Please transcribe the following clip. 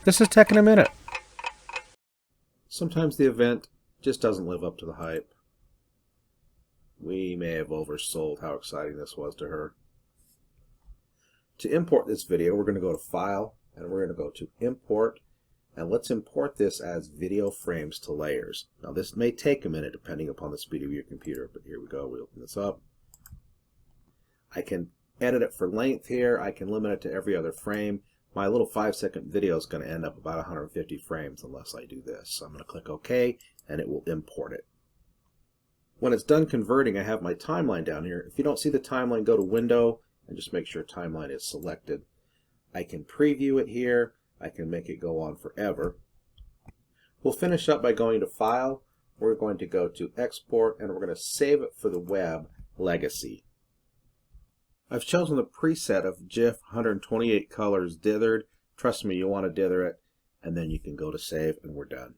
This is Tech in a Minute. Sometimes the event just doesn't live up to the hype. We may have oversold how exciting this was to her. To import this video, we're going to go to File, and we're going to go to Import, and let's import this as video frames to layers. Now this may take a minute depending upon the speed of your computer, but here we go. We open this up. I can edit it for length here. I can limit it to every other frame. My little 5-second video is going to end up about 150 frames unless I do this. So I'm going to click OK, and it will import it. When it's done converting, I have my timeline down here. If you don't see the timeline, go to Window and just make sure timeline is selected. I can preview it here. I can make it go on forever. We'll finish up by going to File. We're going to go to Export, and we're going to save it for the web legacy. I've chosen the preset of GIF 128 colors dithered. Trust me, you want to dither it, and then you can go to save, and we're done.